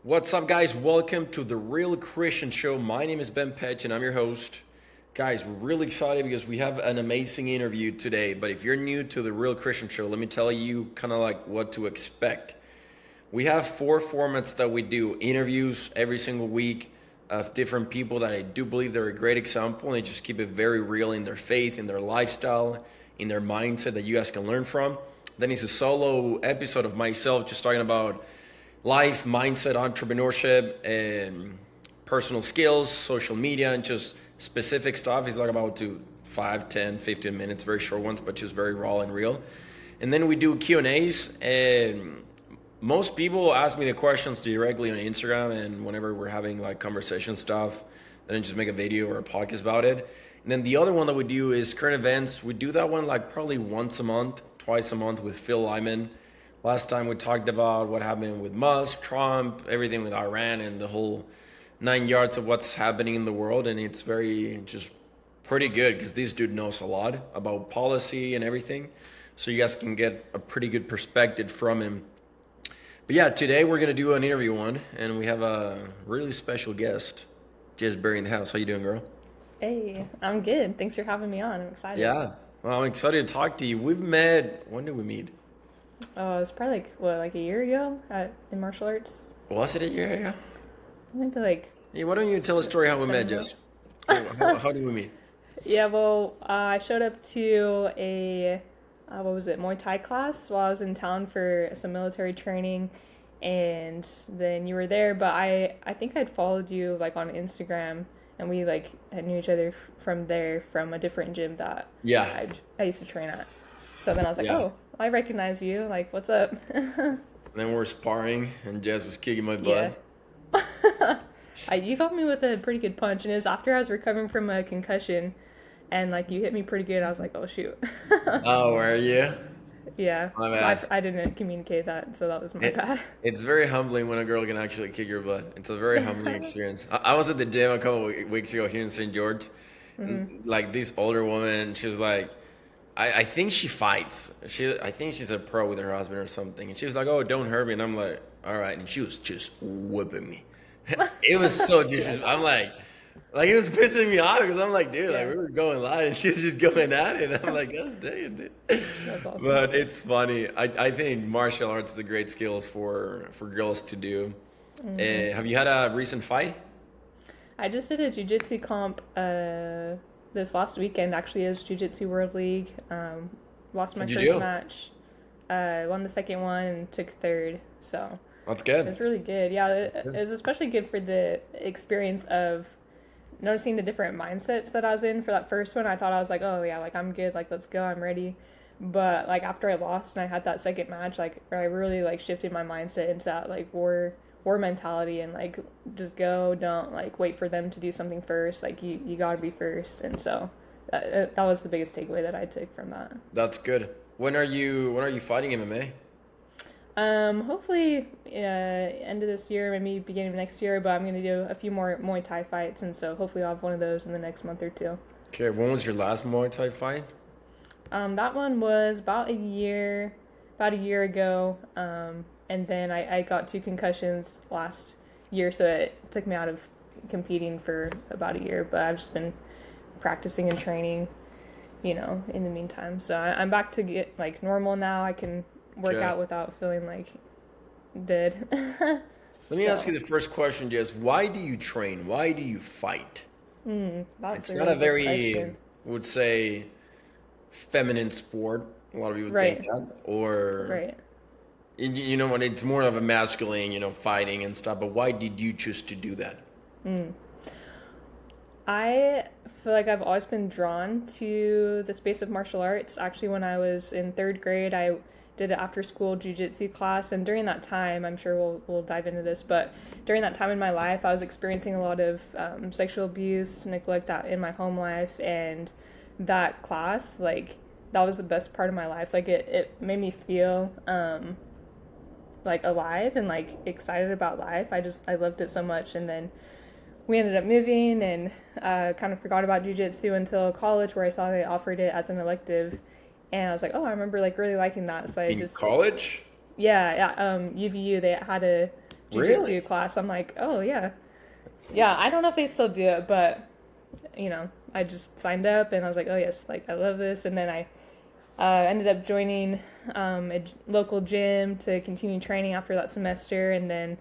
What's up, guys? Welcome to the Real Christian Show. My name is Ben Petch, and I'm your host. Guys, we're really excited because we have an amazing interview today. But if you're new to the Real Christian Show, let me tell you kind of like what to expect. We have 4 formats that we do. Interviews every single week of different people that I do believe they're a great example, and they just keep it very real in their faith, in their lifestyle, in their mindset that you guys can learn from. Then it's a solo episode of myself just talking about life, mindset, entrepreneurship, and personal skills, social media, and just specific stuff. It's like about 5, 10, 15 minutes, very short ones, but just very raw and real. And then we do Q&As, and most people ask me the questions directly on Instagram, and whenever we're having like conversation stuff, then I just make a video or a podcast about it. And then the other one that we do is current events. We do that one like probably once a month, twice a month with Phil Lyman. Last time we talked about what happened with Musk, Trump, everything with Iran, and the whole 9 yards of what's happening in the world. And it's very just pretty good because this dude knows a lot about policy and everything. So you guys can get a pretty good perspective from him. But yeah, today we're going to do an interview one, and we have a really special guest, Jess Berry in the house. How you doing, girl? Hey, I'm good. Thanks for having me on. I'm excited. Yeah, well, I'm excited to talk to you. We've met, when did we meet? Oh, it's probably like a year ago in martial arts. Was it a year ago? Maybe like Yeah, why don't you tell a story how we met, 7 Jess? months. How did we meet? Yeah, well, I showed up to a what was it, Muay Thai class while I was in town for some military training, and then you were there. But I think I'd followed you like on Instagram, and we like had knew each other from there from a different gym that Yeah, I used to train at. So then I was like, yeah. oh, I recognize you. Like, what's up? Then we were sparring, and Jess was kicking my Yeah. butt. You got me with a pretty good punch, and it was after I was recovering from a concussion, and like you hit me pretty good. I was like, oh shoot. Oh, were you? Yeah, My bad. I didn't communicate that, so that was my bad. It's very humbling when a girl can actually kick your butt. It's a very humbling experience. I was at the gym a couple weeks ago here in St. George, and like this older woman, she was like, I think she fights. I think she's a pro with her husband or something. And she was like, "Oh, don't hurt me." And I'm like, "All right." And she was just whipping me. It was so disrespectful. I'm like it was pissing me off because I'm like, dude, like Yeah, we were going live and she was just going at it. I'm like, gosh dang, dude. that's awesome. But it's funny. I think martial arts is a great skills for girls to do. Have you had a recent fight? I just did a jiu-jitsu comp this last weekend. Actually, is Jiu-Jitsu World League. Lost my What'd you first do? match. Won the second one and took third. So That's it good. was really good. Yeah, it was especially good for the experience of noticing the different mindsets that I was in for that first one. I thought I was like, oh yeah, like I'm good, like let's go, I'm ready. But like after I lost and I had that second match, like I really like shifted my mindset into that like war mentality and like just go, don't like wait for them to do something first. Like you gotta be first. And so that was the biggest takeaway that I took from that. That's good. When are you fighting MMA? Hopefully, end of this year, maybe beginning of next year, but I'm going to do a few more Muay Thai fights, and so hopefully I'll have one of those in the next month or two. Okay, when was your last Muay Thai fight? That one was about a year ago, and then I got 2 concussions last year, so it took me out of competing for about a year, but I've just been practicing and training, in the meantime. So I'm back to get like normal now. I can work Okay. out without feeling like dead. Let me ask you So, the first question, Jess. Why do you train? Why do you fight? that's It's a not a really good very, question. I would say, feminine sport. A lot of people think Right, that. Or, right. when it's more of a masculine, fighting and stuff. But why did you choose to do that? I feel like I've always been drawn to the space of martial arts. Actually, when I was in 3rd grade, I did an after-school jiu-jitsu class, and during that time, I'm sure we'll dive into this, but during that time in my life, I was experiencing a lot of sexual abuse, neglect out in my home life, and that class, like, that was the best part of my life. Like, it made me feel like alive and like excited about life. I loved it so much, and then we ended up moving and kind of forgot about jiu-jitsu until college, where I saw they offered it as an elective, and I was like, oh, I remember like really liking that. So I In just college? yeah, UVU, they had a Really? jujitsu class. I'm like, oh yeah, yeah. I don't know if they still do it, but I just signed up and I was like, oh yes, like I love this. And then I ended up joining local gym to continue training after that semester, and then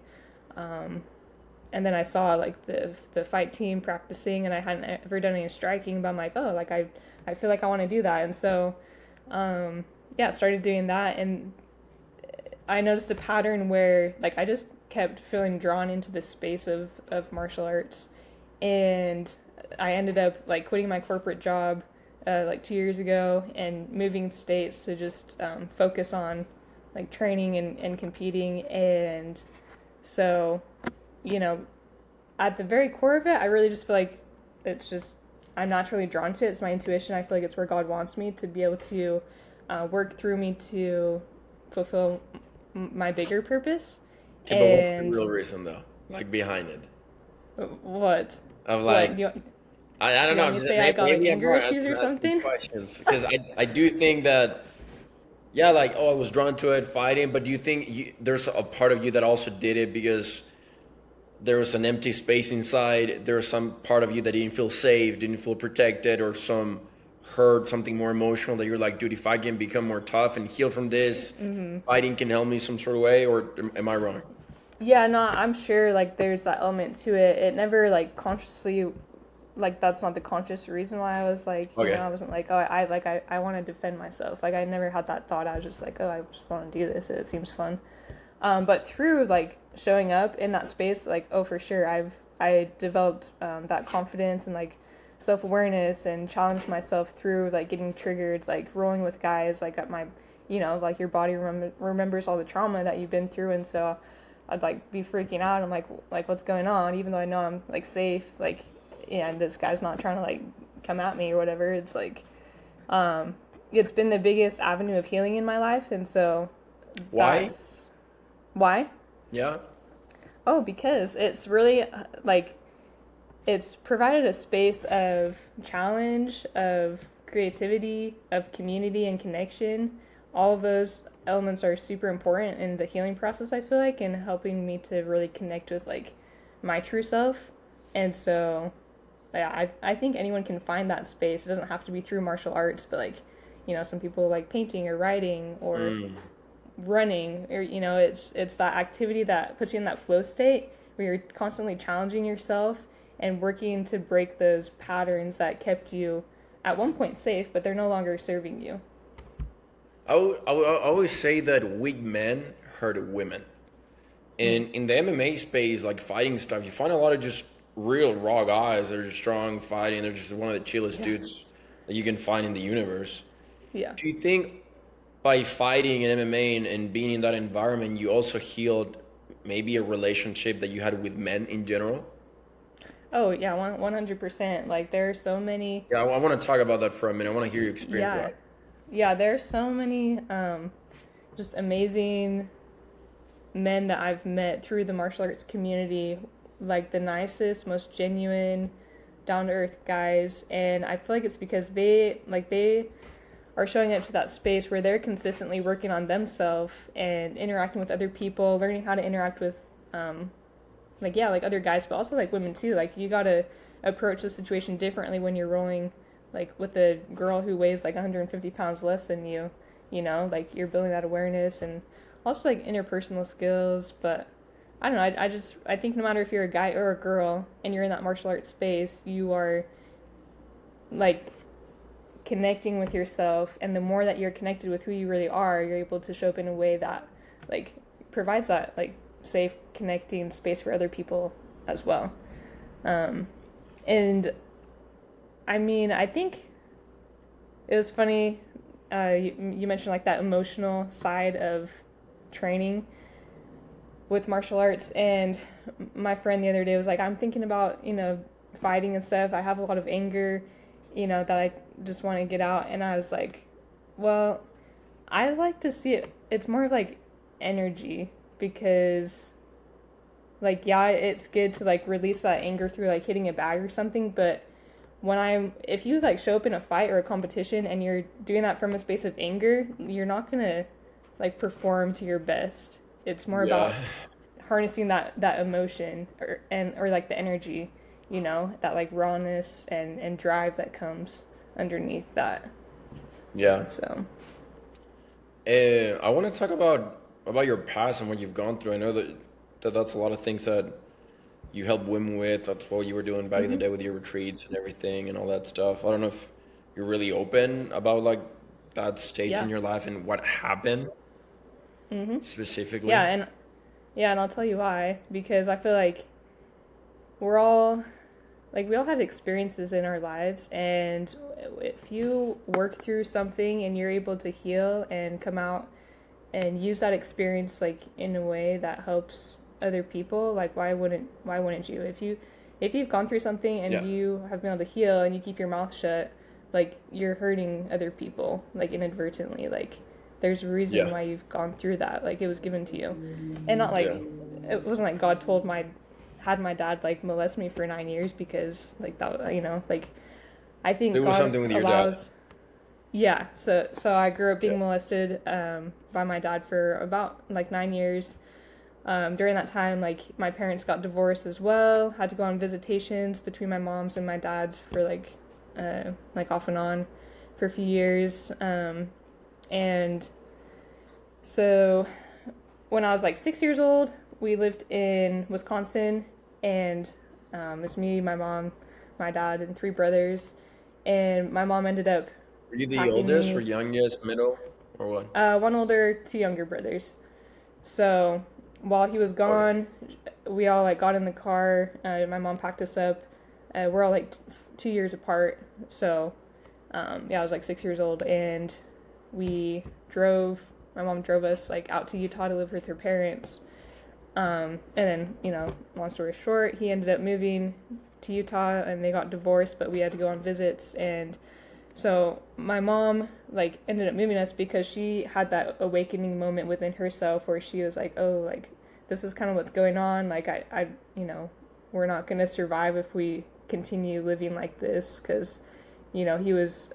I saw like the fight team practicing, and I hadn't ever done any striking, but I'm like, oh, like I feel like I want to do that, and so yeah, started doing that, and I noticed a pattern where like I just kept feeling drawn into this space of martial arts, and I ended up like quitting my corporate job like 2 years ago and moving states to just focus on like training and competing, and so you know at the very core of it, I really just feel like it's just I'm naturally drawn to it. It's my intuition. I feel like it's where God wants me to be able to work through me to fulfill my bigger purpose. Okay, but what's the And real reason though? Like behind it? what? Of What? like, Do I don't you know. want I'm me to just say I got like maybe I'm anger wrong. issues or Asking something? questions because I do think that yeah, like oh, I was drawn to it fighting, but do you think there's a part of you that also did it because there was an empty space inside? There was some part of you that didn't feel safe, didn't feel protected, or some hurt, something more emotional that you're like, dude, if I can become more tough and heal from this, fighting can help me some sort of way, or am I wrong? Yeah, no, I'm sure like there's that element to it. It never like consciously like that's not the conscious reason why I was like, Okay. I wasn't like, oh, I want to defend myself. Like I never had that thought. I was just like, oh, I just want to do this. It seems fun. But through like showing up in that space, like oh for sure, I developed that confidence and like self awareness and challenged myself through like getting triggered, like rolling with guys, like at my, like your body remembers all the trauma that you've been through, and so I'd like be freaking out. I'm like what's going on? Even though I know I'm like safe, like yeah, this guy's not trying to like come at me or whatever. It's like it's been the biggest avenue of healing in my life, and so Why? that's why. Yeah. Oh, because it's really like it's provided a space of challenge, of creativity, of community and connection. All of those elements are super important in the healing process, I feel like, and helping me to really connect with like my true self. And so yeah, I think anyone can find that space. It doesn't have to be through martial arts, but like, some people like painting or writing or Mm. running, or it's that activity that puts you in that flow state where you're constantly challenging yourself and working to break those patterns that kept you at one point safe, but they're no longer serving you. I always say that weak men hurt women. And in the MMA space, like fighting stuff, you find a lot of just real raw guys that are just strong fighting. They're just one of the chillest Yeah. dudes that you can find in the universe. Yeah. Do you think by fighting in MMA and being in that environment, you also healed maybe a relationship that you had with men in general? Oh yeah, 100%. Like there are so many. Yeah, I want to talk about that for a minute. I want to hear your experience with Yeah, that. yeah. There's so many just amazing men that I've met through the martial arts community, like the nicest, most genuine, down to earth guys, and I feel like it's because they are showing up to that space where they're consistently working on themselves and interacting with other people, learning how to interact with like yeah, like other guys, but also like women too. Like you gotta approach the situation differently when you're rolling like with a girl who weighs like 150 pounds less than you. Like you're building that awareness and also like interpersonal skills. But I don't know. I think no matter if you're a guy or a girl and you're in that martial arts space, you are like connecting with yourself, and the more that you're connected with who you really are, you're able to show up in a way that like provides that like safe connecting space for other people as well. And I mean, I think it was funny. You mentioned like that emotional side of training with martial arts, and my friend the other day was like, I'm thinking about fighting and stuff. I have a lot of anger, that I just want to get out. And I was like, well, I like to see it. It's more of like energy, because like yeah, it's good to like release that anger through like hitting a bag or something, but if you like show up in a fight or a competition and you're doing that from a space of anger, you're not gonna like perform to your best. It's more about Yeah. harnessing that emotion or like the energy, you know, that like rawness and drive that comes underneath that. Yeah. So I want to talk about your past and what you've gone through. I know that's a lot of things that you help women with. That's what you were doing back in the day with your retreats and everything and all that stuff. I don't know if you're really open about like that stage in yeah. your life and what happened Yeah, specifically. and I'll tell you why, because I feel like we're all like we all have experiences in our lives, and if you work through something and you're able to heal and come out and use that experience like in a way that helps other people, like why wouldn't you? If you've gone through something Yeah. and you have been able to heal and you keep your mouth shut, like you're hurting other people like inadvertently. Like there's a reason Yeah. why you've gone through that. Like it was given to you. And not like Yeah. it wasn't like God told had my dad like molest me for 9 years because like that, you know, like I So it think was God something with your dad. allows. Yeah, so I grew up Yeah. being molested by my dad for about like 9 years. During that time, like my parents got divorced as well. Had to go on visitations between my mom's and my dad's for like off and on for a few years. And so when I was like 6 years old, we lived in Wisconsin, and it's me, my mom, my dad, and three brothers. And my mom ended up Were you the packing oldest or me, youngest, middle, or what? one older, two younger brothers. So while he was Okay. gone, we all like got in the car. My mom packed us up. We're all like 2 years apart. So yeah, I was like 6 years old, and we drove. My mom drove us like out to Utah to live with her parents. And then, you know, long story short, he ended up moving to Utah, and they got divorced, but we had to go on visits. And so my mom like ended up moving us because she had that awakening moment within herself where she was like, oh, like this is kind of what's going on. Like you know, we're not gonna survive if we continue living like this, because you know he was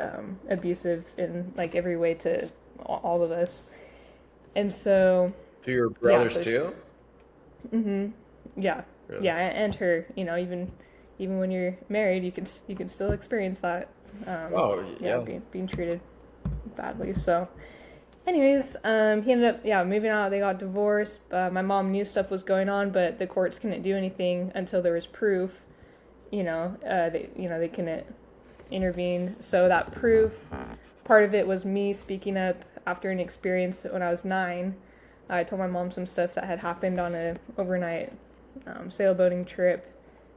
abusive in like every way to all of us. And so To your yeah, brothers too? yeah, Really? yeah, and her, you know, even when you're married, you can still experience that. Oh, Yeah, yeah. being treated badly. So, anyways, he ended up moving out. They got divorced. My mom knew stuff was going on, but the courts couldn't do anything until there was proof. They couldn't intervene. So that proof, part of it was me speaking up after an experience when I was 9. I told my mom some stuff that had happened on a overnight sailboating trip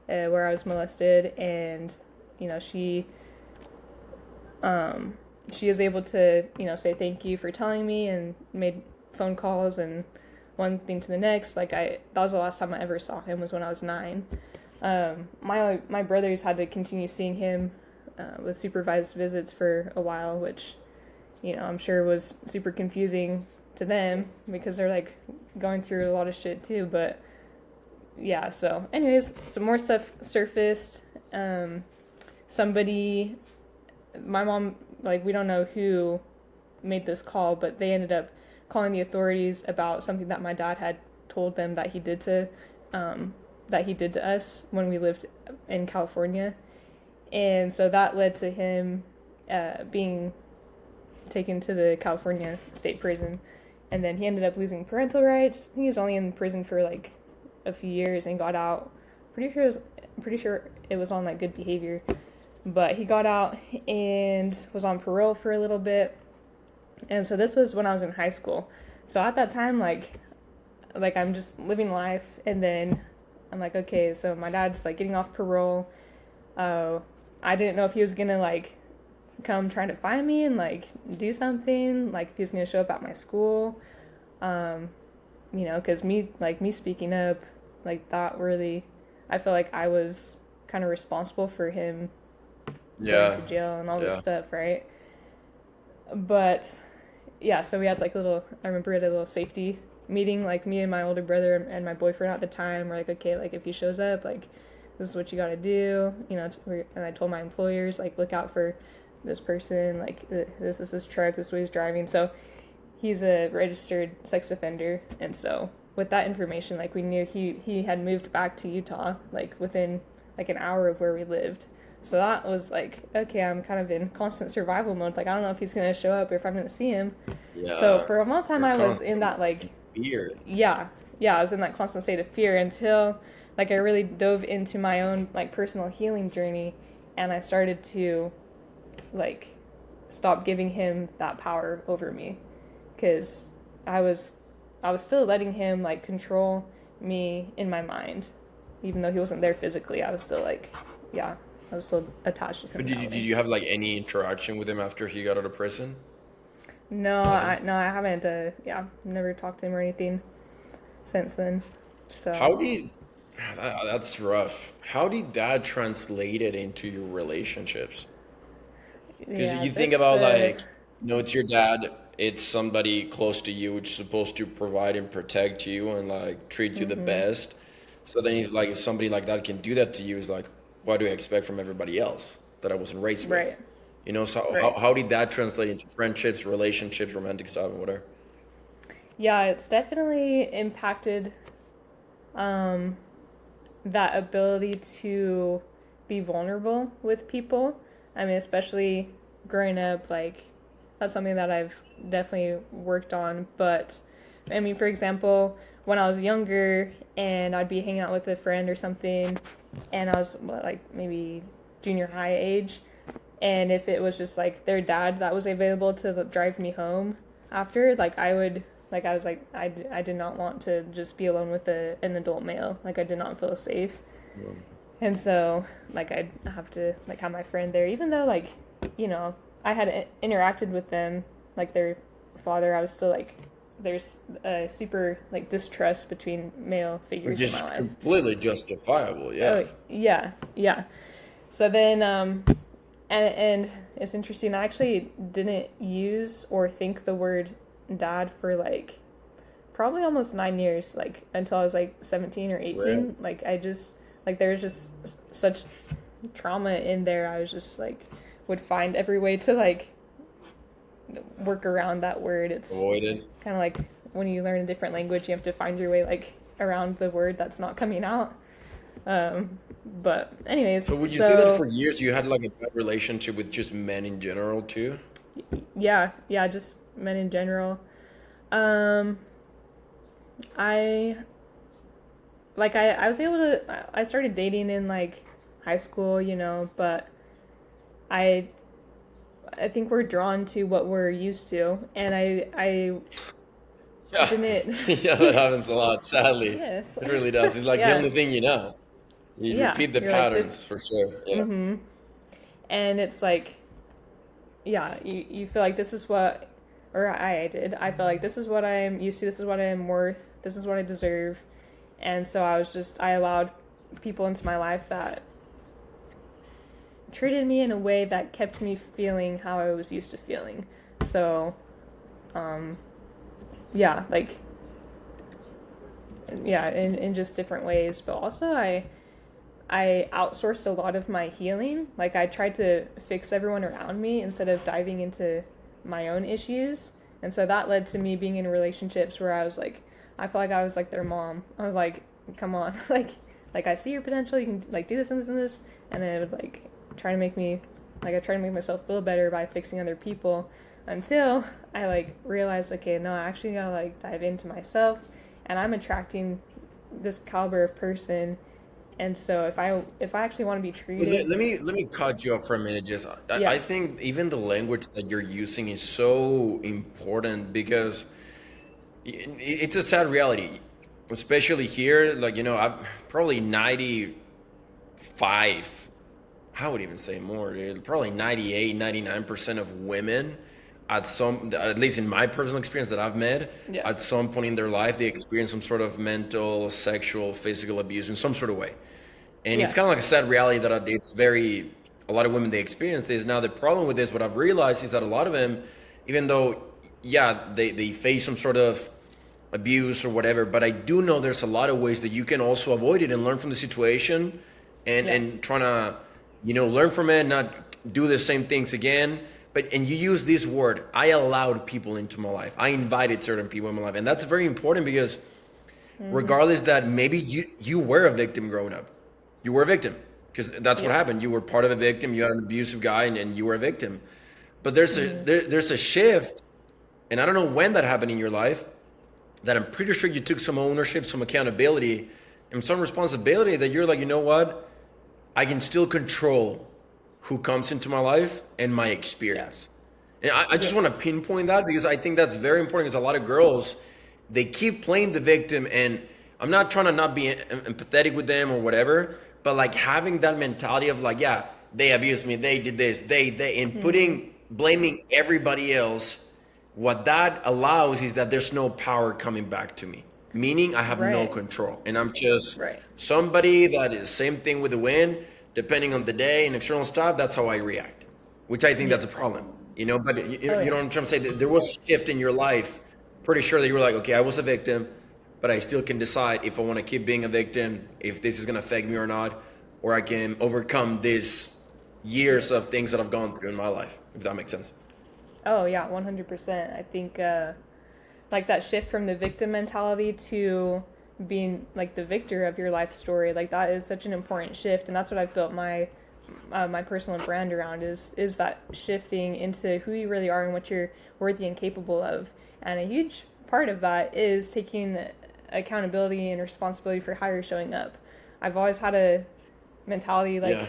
where I was molested, and you know she is able to, you know, say thank you for telling me, and made phone calls and one thing to the next. That was the last time I ever saw him, was when I was 9. My brothers had to continue seeing him with supervised visits for a while, which, you know, I'm sure was super confusing to them because they're like going through a lot of shit too. But yeah, so anyways, some more stuff surfaced. Somebody, my mom, like, we don't know who made this call, but they ended up calling the authorities about something that my dad had told them that he did to us when we lived in California. And so that led to him being taken to the California state prison. And then he ended up losing parental rights. He was only in prison for like a few years and got out. Pretty sure it was on like good behavior. But he got out and was on parole for a little bit. And so this was when I was in high school. So at that time, like I'm just living life, and then I'm like, okay, so my dad's like getting off parole. I didn't know if he was gonna like come trying to find me and like do something, like if he's gonna show up at my school. You know, because me speaking up, like that really, I feel like I was kind of responsible for him going Yeah. to jail and all this Yeah. stuff, right? But yeah, so we had like I remember we had a little safety meeting, like me and my older brother and my boyfriend at the time were like, okay, like if he shows up, like this is what you got to do, you know. And I told my employers, like, look out for this person, like this is his truck, this is what he's driving. So he's a registered sex offender, and so with that information, like we knew he had moved back to Utah, like within like an hour of where we lived. So that was like, okay, I'm kind of in constant survival mode. Like I don't know if he's gonna show up or if I'm gonna see him. So Yeah, for a long time, you're I was in constantly that like, in fear. yeah, yeah, I was in that constant state of fear until like I really dove into my own like personal healing journey, and I started to like stop giving him that power over me, because I was I was still letting him like control me in my mind, even though he wasn't there physically. I was still like, yeah, I was still attached to But him that did way. you have like any interaction with him after he got out of prison? No, Nothing. I haven't. Yeah, never talked to him or anything since then. So How did that's rough. How did that translate it into your relationships? Because yeah, you think that's about like, it's your dad, it's somebody close to you, which is supposed to provide and protect you and like treat you the mm-hmm, best. So then, like, if somebody like that can do that to you, is like, what do I expect from everybody else that I wasn't raised right, with? So right. how did that translate into friendships, relationships, romantic stuff, and whatever? Yeah, it's definitely impacted um, that ability to be vulnerable with people. I mean, especially growing up, like that's something that I've definitely worked on. But I mean, for example, when I was younger and I'd be hanging out with a friend or something, and I was what, like maybe junior high age, and if it was just like their dad that was available to drive me home after, like I would, like I was like I did not want to just be alone with an adult male. Like I did not feel safe. Um, And so, like, I'd have to, like, have my friend there, even though, like, you know, I had interacted with them, like, their father, I was still, like, there's a super, like, distrust between male Which figures in my is life. completely justifiable, yeah. Oh, yeah, yeah. So then, and it's interesting, I actually didn't use or think the word dad for, like, probably almost 9 years, like until I was like 17 or Right. 18. Like I just like there was just such trauma in there. I was just like would find every way to like work around that word. It's Avoided. kind of like when you learn a different language, you have to find your way like around the word that's not coming out. But anyways, So would you say that so for years you had like a bad relationship with just men in general too? yeah, yeah, just men in general. Um, I I was able to I started dating in like high school, but I I think we're drawn to what we're used to, and I Yeah. didn't. Yeah, that happens a lot, sadly. Yes. It really does. It's like the Yeah. only thing you know. You Yeah. repeat the You're like this. patterns for sure. Yeah. Mhm. And it's like, yeah, you feel like this is what, or I did. I felt like this is what I'm used to, this is what I am worth, this is what I deserve. And so I allowed people into my life that treated me in a way that kept me feeling how I was used to feeling. So, um, yeah, like, yeah, in just different ways. But also, I outsourced a lot of my healing. Like, I tried to fix everyone around me instead of diving into my own issues. And so that led to me being in relationships where I was like, I felt like I was like their mom. I was like, come on, like I see your potential. You can like do this and this and this, and then it would like try to make me, like I try to make myself feel better by fixing other people, until I like realized, okay, no, I actually gotta like dive into myself, and I'm attracting this caliber of person. And so if I actually want to be Well, treated, let me cut you off for a minute. Just I yeah, think even the language that you're using is so important because it's a sad reality, especially here. Like I'm probably 95. I would even say more, dude. Probably 98, 99% of women, at least in my personal experience that I've met, yeah, at some point in their life, they experience some sort of mental, sexual, physical abuse in some sort of way. And it's yeah, kind of like a sad reality that it's a lot of women, they experience this. Now, the problem with this, what I've realized is that a lot of them, even though, yeah, they face some sort of abuse or whatever, but I do know there's a lot of ways that you can also avoid it and learn from the situation yeah, and trying to, learn from it, not do the same things again. And you use this word, I allowed people into my life. I invited certain people in my life. And that's very important because regardless that maybe you were a victim growing up. You were a victim because that's what happened. You were part of a victim. You had an abusive guy, and you were a victim. But there's a shift, and I don't know when that happened in your life. That I'm pretty sure you took some ownership, some accountability, and some responsibility. That you're like, you know what? I can still control who comes into my life and my experience. And I just want to pinpoint that because I think that's very important because a lot of girls, they keep playing the victim, and I'm not trying to not be empathetic with them or whatever, but like having that mentality of like, yeah, they abused me, they did this, and blaming everybody else. What that allows is that there's no power coming back to me, meaning I have no control, and I'm just somebody that is same thing with the wind, depending on the day and external stuff. That's how I react, which I think that's a problem. But you know what I'm trying to say? There was a shift in your life. Pretty sure that you were like, okay, I was a victim, but I still can decide if I want to keep being a victim, if this is going to affect me or not, or I can overcome these years of things that I've gone through in my life, if that makes sense. Oh yeah, 100%. I think like that shift from the victim mentality to being like the victor of your life story, like that is such an important shift, and that's what I've built my my personal brand around is that shifting into who you really are and what you're worthy and capable of. And a huge part of that is taking accountability and responsibility for how you're showing up. I've always had a mentality like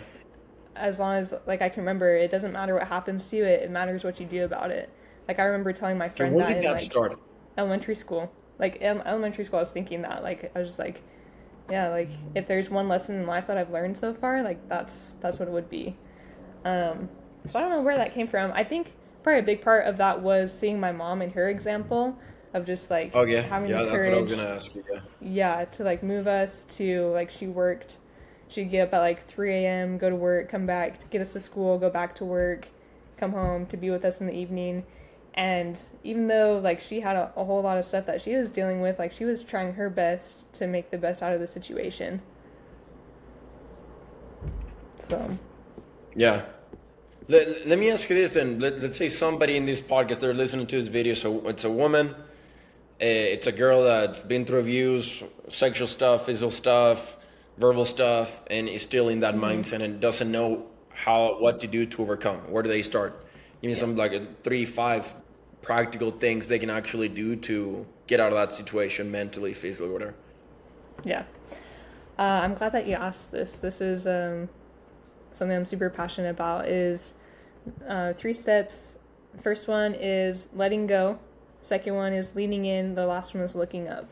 as long as like I can remember, it doesn't matter what happens to you, it matters what you do about it. Like I remember telling my friend that in like start? Elementary school. Like in elementary school I was thinking that, like I was just like, yeah, like if there's one lesson in life that I've learned so far, like that's what it would be. So I don't know where that came from. I think probably a big part of that was seeing my mom and her example of just like having the courage. That's what I was gonna ask you. Yeah, to like move us to like she'd get up at like 3 a.m., go to work, come back, get us to school, go back to work, come home to be with us in the evening. And even though like she had a whole lot of stuff that she was dealing with, like she was trying her best to make the best out of the situation. So. Yeah. Let me ask you this then. Let's say somebody in this podcast, they're listening to this video. So it's a woman. It's a girl that's been through abuse, sexual stuff, physical stuff, verbal stuff, and is still in that mindset and doesn't know what to do to overcome. Where do they start? Give me some like 3-5 practical things they can actually do to get out of that situation mentally, physically, whatever. Yeah. I'm glad that you asked this. This is something I'm super passionate about is 3 steps. First one is letting go. Second one is leaning in. The last one is looking up.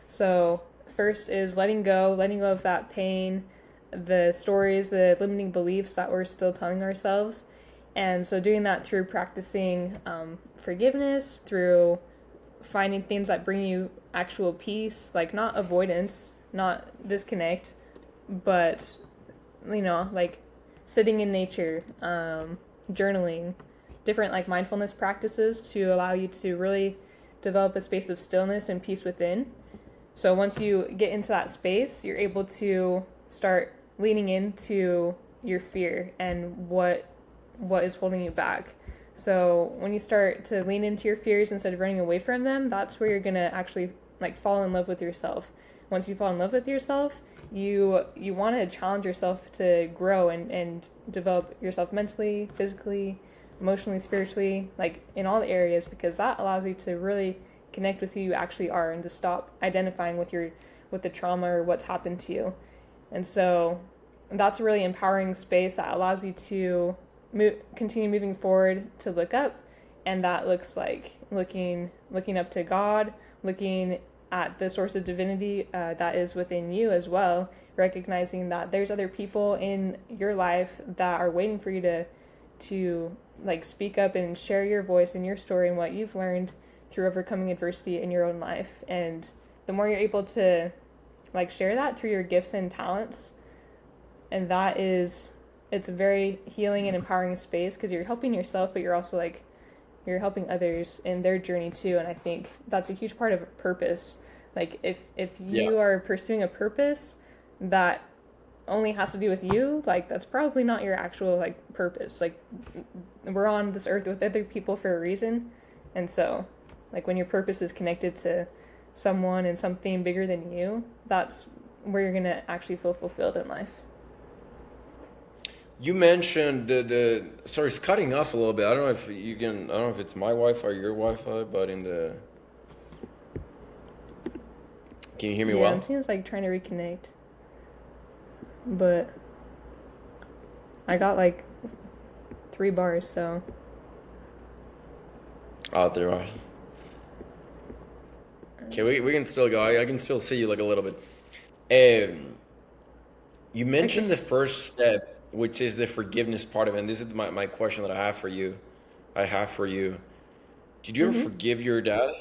So first is letting go of that pain, the stories, the limiting beliefs that we're still telling ourselves. And so doing that through practicing forgiveness, through finding things that bring you actual peace, like not avoidance, not disconnect, but, like sitting in nature, journaling, different like mindfulness practices to allow you to really develop a space of stillness and peace within. So once you get into that space, you're able to start leaning into your fear and what is holding you back. So when you start to lean into your fears instead of running away from them, that's where you're going to actually like fall in love with yourself. Once you fall in love with yourself, you want to challenge yourself to grow and develop yourself mentally, physically, emotionally, spiritually, like in all the areas, because that allows you to really connect with who you actually are and to stop identifying with the trauma or what's happened to you. And so that's a really empowering space that allows you to continue moving forward, to look up, and that looks like looking up to God, looking at the source of divinity that is within you as well, recognizing that there's other people in your life that are waiting for you to like speak up and share your voice and your story and what you've learned through overcoming adversity in your own life. And the more you're able to like share that through your gifts and talents, and it's a very healing and empowering space because you're helping yourself, but you're also like you're helping others in their journey too. And I think that's a huge part of purpose. Like if you are pursuing a purpose that only has to do with you, like that's probably not your actual like purpose. Like we're on this earth with other people for a reason. And so like when your purpose is connected to someone and something bigger than you, that's where you're gonna actually feel fulfilled in life. You mentioned the sorry, it's cutting off a little bit. I don't know if you can. I don't know if it's my Wi-Fi or your Wi-Fi, but in the. Can you hear me Yeah, well? I'm seeing it's like trying to reconnect, but I got like 3 bars, so Oh, there are. Okay, we can still go. I can still see you like a little bit. You mentioned the first step, which is the forgiveness part of it. And this is my question that I have for you. Did you ever mm-hmm. forgive your dad?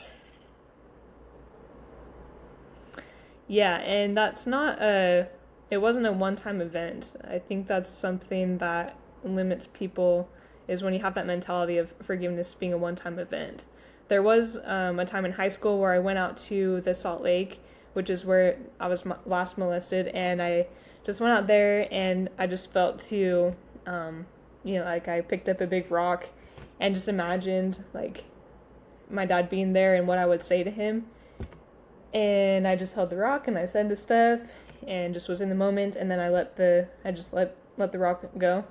Yeah, and that's not a, it wasn't a one-time event. I think that's something that limits people is when you have that mentality of forgiveness being a one-time event. There was a time in high school where I went out to the Salt Lake, which is where I was last molested, and I just went out there and I just felt to, like I picked up a big rock and just imagined like my dad being there and what I would say to him. And I just held the rock and I said the stuff and just was in the moment, and then I just let the rock go,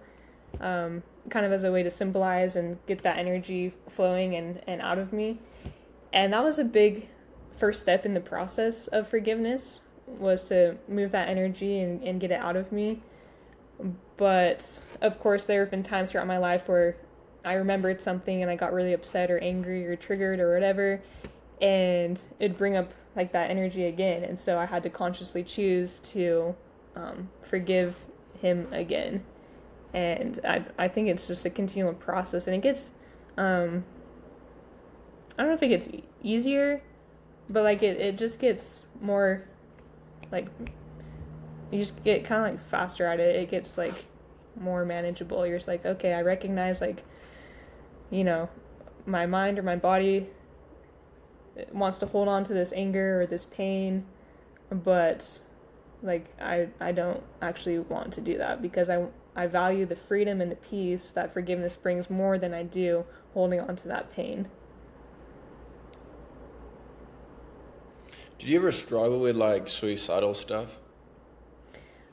kind of as a way to symbolize and get that energy flowing and out of me. And that was a big first step in the process of forgiveness, was to move that energy and get it out of me. But of course there have been times throughout my life where I remembered something and I got really upset or angry or triggered or whatever, and it'd bring up like that energy again, and so I had to consciously choose to forgive him again. And I think it's just a continual process, and it gets I don't know if it gets easier, but like it just gets more like, you just get kind of like faster at it. It gets like more manageable. You're just like, okay, I recognize like, my mind or my body wants to hold on to this anger or this pain, but like I don't actually want to do that, because I value the freedom and the peace that forgiveness brings more than I do holding on to that pain. Did you ever struggle with like suicidal stuff?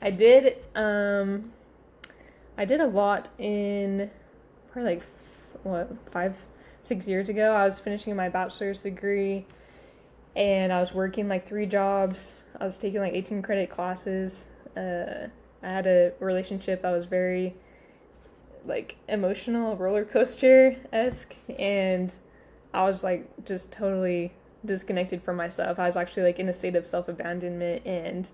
I did I did a lot in probably like 5-6 years ago. I was finishing my bachelor's degree and I was working like 3 jobs. I was taking like 18 credit classes. I had a relationship that was very like emotional, roller coaster-esque, and I was like just totally disconnected from myself. I was actually like in a state of self-abandonment, and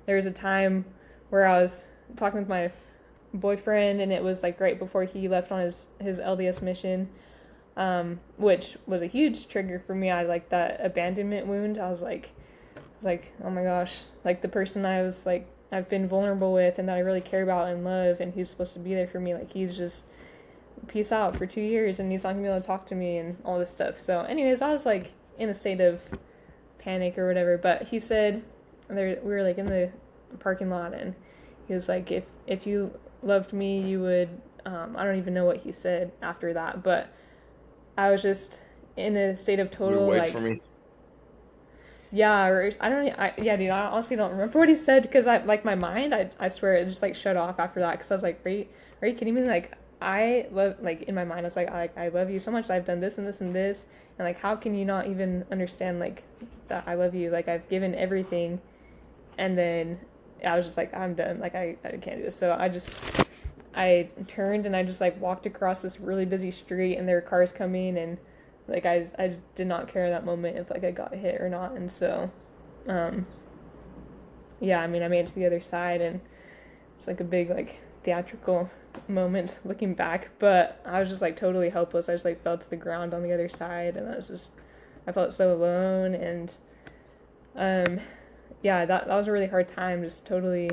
there was a time where I was talking with my boyfriend, and it was like right before he left on his LDS mission, which was a huge trigger for me. I like that abandonment wound. I was like, oh my gosh, like the person I was like I've been vulnerable with and that I really care about and love, and he's supposed to be there for me, like he's just peace out for 2 years and he's not gonna be able to talk to me and all this stuff. So anyways, I was like in a state of panic or whatever, but he said, we were like in the parking lot, and he was like, if you loved me, you would, I don't even know what he said after that, but I was just in a state of total Wait like for me. yeah, or yeah, dude, I honestly don't remember what he said, because I like my mind, I swear it just like shut off after that, because I was like, are you kidding me? Like I love, like in my mind I was like, I love you so much, I've done this and this and this, and like how can you not even understand like that I love you, like I've given everything. And then I was just like, I'm done, like I can't do this. So I turned and I just like walked across this really busy street, and there were cars coming, and like I did not care in that moment if like I got hit or not. And so yeah, I mean, I made it to the other side, and it's like a big like theatrical moment looking back, but I was just like totally helpless. I just like fell to the ground on the other side, and I felt so alone. And yeah, that was a really hard time. Just totally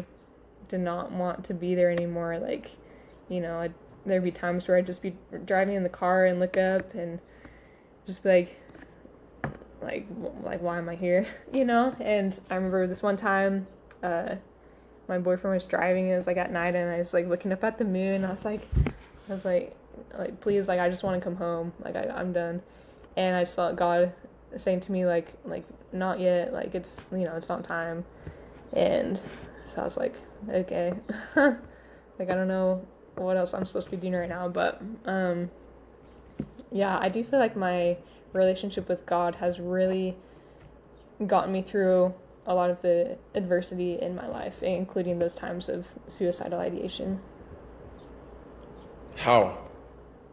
did not want to be there anymore. Like, there'd be times where I'd just be driving in the car and look up and just be like, why am I here? And I remember this one time, my boyfriend was driving, and it was like at night, and I was like looking up at the moon. I was like, please, like I just want to come home. Like I'm done. And I just felt God saying to me like not yet, like it's it's not time. And so I was like, okay. Like I don't know what else I'm supposed to be doing right now, but yeah, I do feel like my relationship with God has really gotten me through a lot of the adversity in my life, including those times of suicidal ideation. How?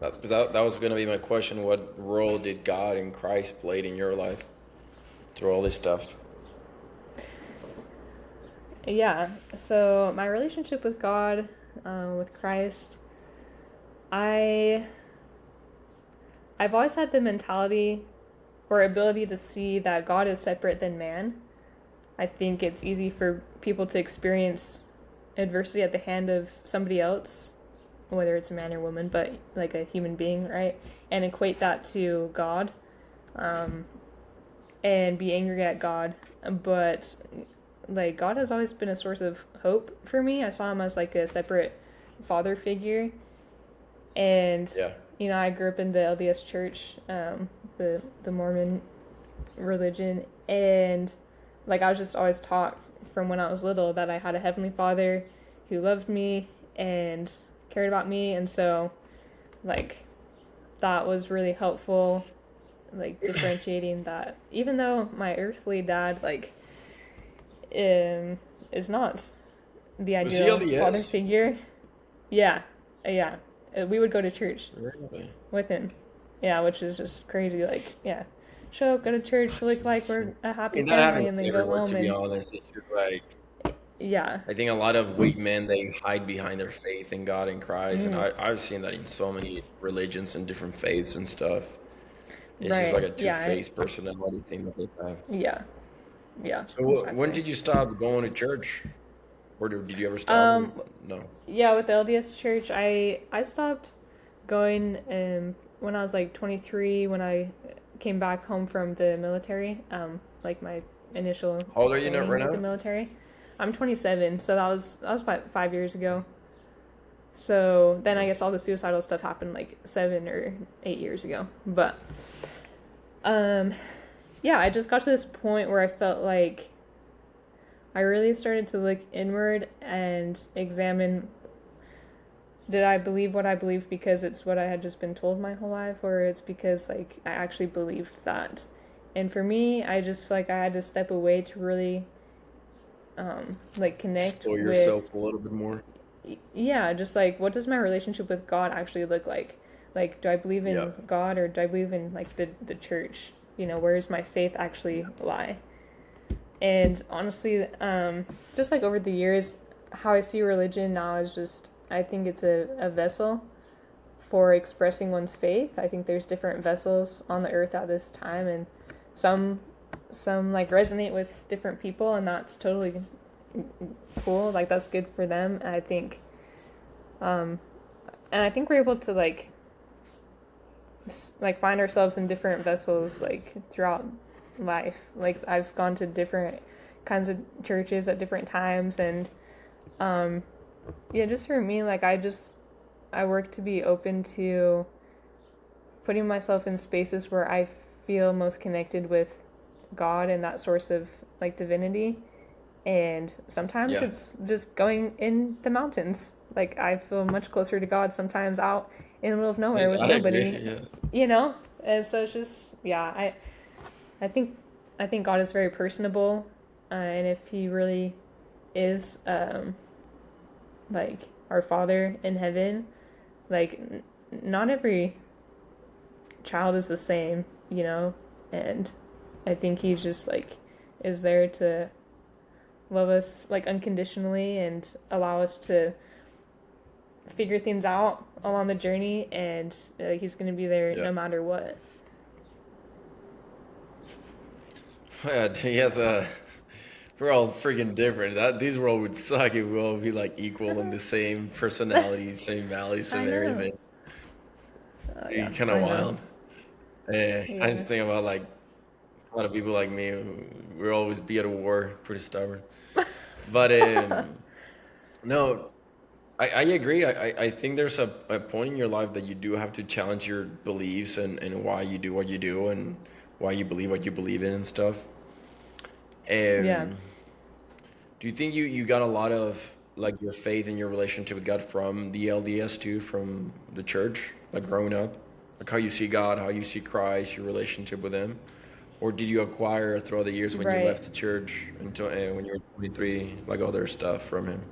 That was going to be my question. What role did God and Christ played in your life through all this stuff? Yeah, so my relationship with God, with Christ, I I've always had the mentality or ability to see that God is separate than man. I think it's easy for people to experience adversity at the hand of somebody else, whether it's a man or woman, but like a human being, right? And equate that to God, um, and be angry at God. But like God has always been a source of hope for me. I saw him as like a separate father figure, and Yeah. I grew up in the LDS Church, the Mormon religion, and like I was just always taught from when I was little that I had a heavenly Father who loved me and cared about me, and so like that was really helpful, like differentiating that even though my earthly dad is not the Was he ideal father LDS? figure. Yeah, yeah. We would go to church Really? with him. Yeah, which is just crazy. Like, yeah, show up, go to church, That's look like we're insane. a I happy mean, that family, happens and then go everywhere, home to be and honest. It's just like, yeah. I think a lot of weak men, they hide behind their faith in God and Christ. And Mm, I've seen that in so many religions and different faiths and stuff. It's just like right. a Yeah. two-faced personality thing that they have. Yeah. Yeah. So when Exactly. did you stop going to church? Or did you ever stop? Or Um. no? Yeah. With the LDS Church, I stopped going when I was like 23 when I came back home from the military. Like my initial How old are you training right with the now? military. I'm 27, so that was about 5 years ago. So then I guess all the suicidal stuff happened like 7 or 8 years ago. But um, yeah, I just got to this point where I felt like I really started to look inward and examine, did I believe what I believed because it's what I had just been told my whole life, or it's because like I actually believed that. And for me, I just feel like I had to step away to really like connect Explore with, yourself a little bit more. yeah, just like what does my relationship with God actually look like? Like, do I believe Yeah. in God or do I believe in like the church? Where does my faith actually lie? And honestly, just like over the years, how I see religion now is just, I think it's a vessel for expressing one's faith. I think there's different vessels on the earth at this time, and some like resonate with different people, and that's totally cool. Like that's good for them. Um, and I think we're able to like find ourselves in different vessels like throughout life. Like I've gone to different kinds of churches at different times, and um, yeah, just for me, like I work to be open to putting myself in spaces where I feel most connected with God and that source of like divinity. And sometimes Yeah. it's just going in the mountains. Like I feel much closer to God sometimes out in the middle of nowhere with I agree. nobody, Yeah. you know? And so it's just, yeah, I think I think God is very personable, and if He really is like our Father in heaven, like not every child is the same, and I think He just like is there to love us like unconditionally and allow us to figure things out along the journey, and He's gonna be there Yeah. no matter what. Yeah. He has a. We're all freaking different. These world would suck if we all be like equal and the same personalities, same values, I and know. everything. It'd Yeah, be kind of I know. wild. Yeah. I Yeah. just think about like a lot of people like me. We'll always be at a war, pretty stubborn. But no, I agree. I think there's a point in your life that you do have to challenge your beliefs and why you do what you do. And why you believe what you believe in and stuff. Yeah. And do you think you got a lot of like your faith and your relationship with God from the LDS too, from the church, like growing up? Like how you see God, how you see Christ, your relationship with Him? Or did you acquire throughout the years when you Right. left the church until when you were 23, like other stuff from Him?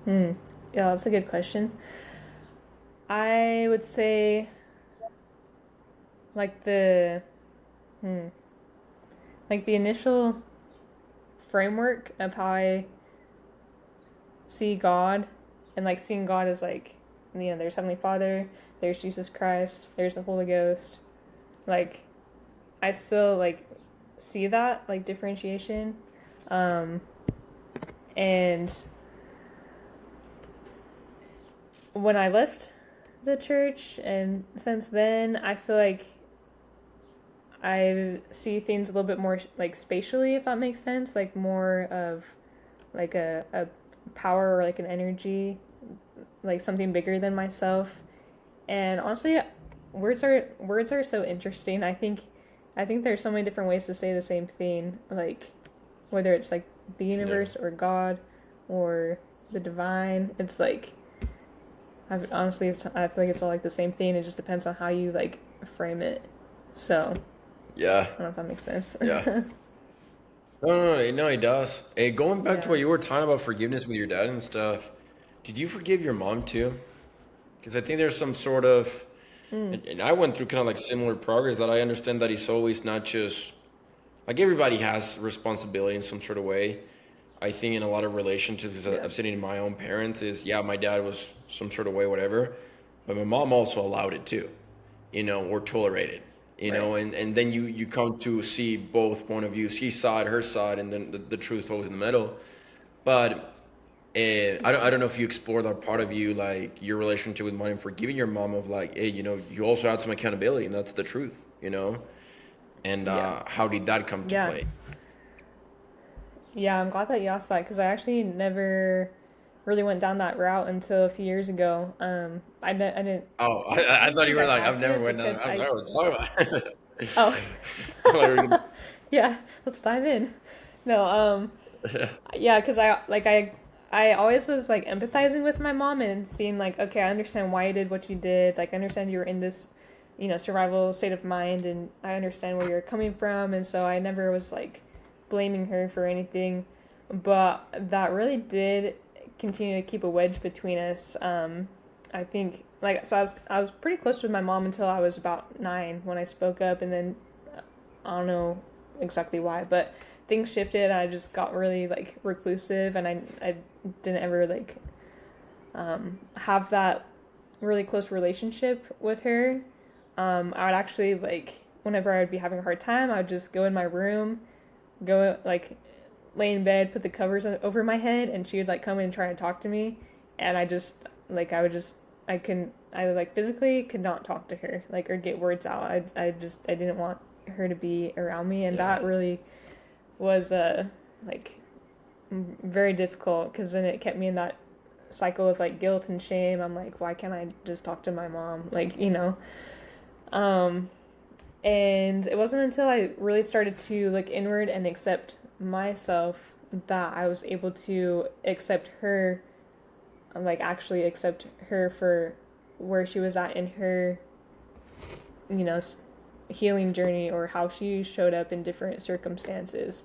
Hmm. Yeah, that's a good question. I would say like hmm, like the initial framework of how I see God, and like seeing God as like, there's Heavenly Father, there's Jesus Christ, there's the Holy Ghost. Like I still like see that like differentiation. Um and when I left the church and since then, I feel like I see things a little bit more like spatially, if that makes sense, like more of like a power or like an energy, like something bigger than myself. And honestly, words are so interesting. I think there's so many different ways to say the same thing, like whether it's like the Yeah. universe or God or the divine. It's like I feel like it's all like the same thing. It just depends on how you like frame it. So Yeah. I don't know if that makes sense. Yeah. No, it does. Hey, going back to Yeah. what you were talking about forgiveness with your dad and stuff, did you forgive your mom too? Because I think there's some sort of, Mm, and I went through kind of like similar progress that I understand that it's always not just, like everybody has responsibility in some sort of way. I think in a lot of relationships, 'cause yeah. I've seen it in my own parents, is yeah, my dad was some sort of way, whatever, but my mom also allowed it too, or tolerated, Right. and then you come to see both point of views, his side, her side, and then the truth always in the middle. But I don't know if you explore that part of you, like your relationship with money and forgiving your mom of like, hey, you also had some accountability, and that's the truth. And Yeah. how did that come to Yeah. play? Yeah, I'm glad that you asked that because I actually never really went down that route until a few years ago. I didn't Oh, I thought you think were I like, had I've never to went down. because I was I like, oh, talk about it. oh Like, yeah, let's dive in. No, yeah, yeah, because I always was like empathizing with my mom and seeing like, okay, I understand why you did what you did. Like I understand you were in this, survival state of mind, and I understand where you're coming from, and so I never was like blaming her for anything. But that really did continue to keep a wedge between us. I think like so I was pretty close with my mom until I was about 9 when I spoke up, and then I don't know exactly why, but things shifted. I just got really like reclusive, and I didn't ever like have that really close relationship with her. I would actually like whenever I would be having a hard time, I would just go in my room, go like lay in bed, put the covers over my head, and she would like come in and try to talk to me, and I just like I like physically could not talk to her like or get words out. I didn't want her to be around me, and yeah, that really was like very difficult because then it kept me in that cycle of like guilt and shame. I'm like, why can't I just talk to my mom? Um, and it wasn't until I really started to look inward and accept myself that I was able to accept her, like actually accept her for where she was at in her, you know, healing journey or how she showed up in different circumstances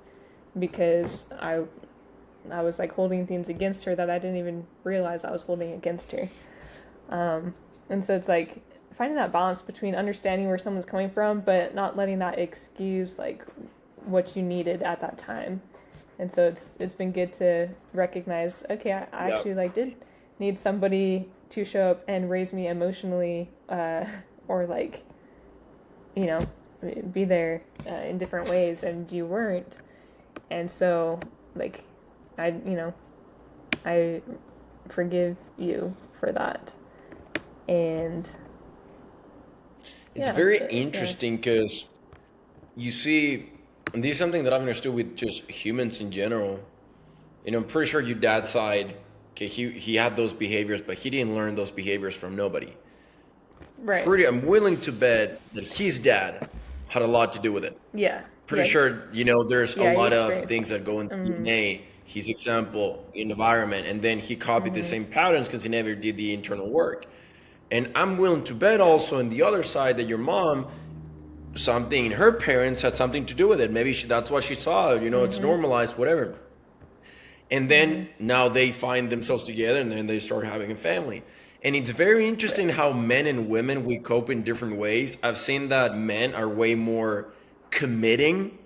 because I was like holding things against her that I didn't even realize I was holding against her. And so it's like finding that balance between understanding where someone's coming from, but not letting that excuse like what you needed at that time. And so it's been good to recognize, okay, I yeah, actually like did need somebody to show up and raise me emotionally, or like, you know, be there in different ways, and you weren't. And so, like, I forgive you for that. And it's yeah, very yeah, interesting because you see, and this is something that I've understood with just humans in general. I'm pretty sure your dad's side, okay, he had those behaviors, but he didn't learn those behaviors from nobody. right, I'm willing to bet that his dad had a lot to do with it. Yeah. Pretty sure, there's a Yeah, he lot of experienced. things that go into DNA, his example, environment, and then he copied the same patterns because he never did the internal work. And I'm willing to bet also on the other side that your mom, something, her parents had something to do with it. Maybe that's what she saw, it's normalized, whatever. And then now they find themselves together and then they start having a family. And it's very interesting how men and women, we cope in different ways. I've seen that men are way more committing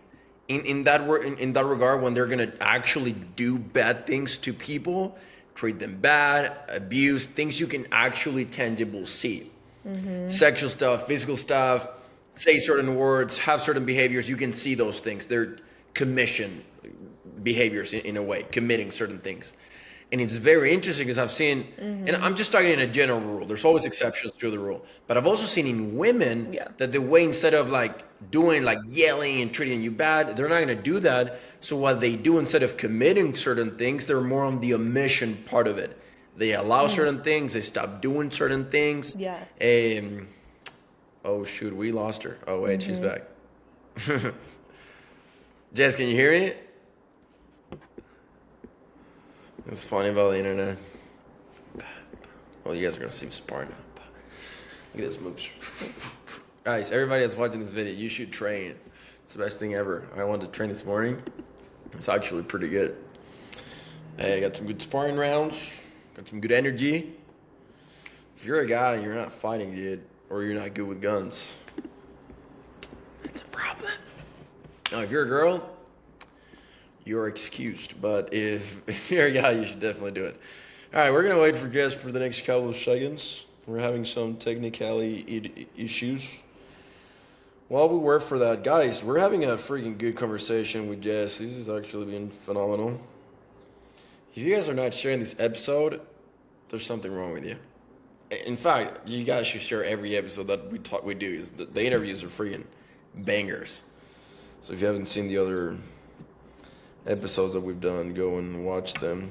in that regard when they're gonna actually do bad things to people, treat them bad, abuse, things you can actually tangible see. Sexual stuff, physical stuff, say certain words, have certain behaviors, you can see those things. They're commission behaviors in a way, committing certain things. And it's very interesting because I've seen, and I'm just talking in a general rule, there's always exceptions to the rule, but I've also seen in women that the way, instead of like doing like yelling and treating you bad, they're not going to do that. So what they do, instead of committing certain things, they're more on the omission part of it. They allow certain things, they stop doing certain things. Oh shoot, we lost her. Oh wait, she's back. Jess, can you hear me? It's funny about the internet. Well, you guys are gonna see me sparring now. Look at this moves. Guys, everybody that's watching this video, you should train. It's the best thing ever. I wanted to train this morning. It's actually pretty good. Hey, I got some good sparring rounds. Got some good energy. If you're a guy and you're not fighting, dude, or you're not good with guns, that's a problem. Now, if you're a girl, you're excused. But if you're a guy, you should definitely do it. All right, we're going to wait for Jess for the next couple of seconds. We're having some technicality issues. While we wait for that, guys, we're having a freaking good conversation with Jess. This has actually been phenomenal. If you guys are not sharing this episode, there's something wrong with you. In fact, you guys should share every episode that we do. The interviews are freaking bangers. So if you haven't seen the other episodes that we've done, go and watch them.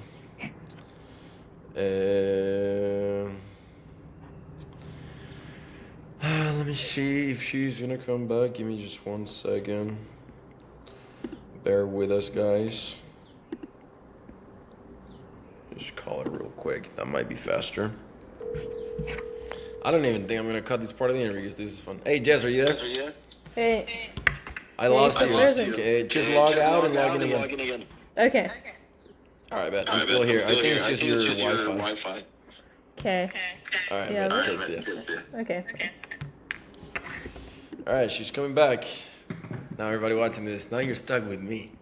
Let me see if she's gonna come back. Give me just 1 second. Bear with us, guys. Just call her real quick. That might be faster. I don't even think I'm gonna cut this part of the interview because this is fun. Hey, Jess, are you there? Hey. I lost you. Okay, just log out and log in again. Okay. All right, bet. I'm still here. I think it's just your Wi-Fi. Okay. All right, Yeah, bet. That's it. Okay. All right, she's coming back. Now, everybody watching this, now you're stuck with me.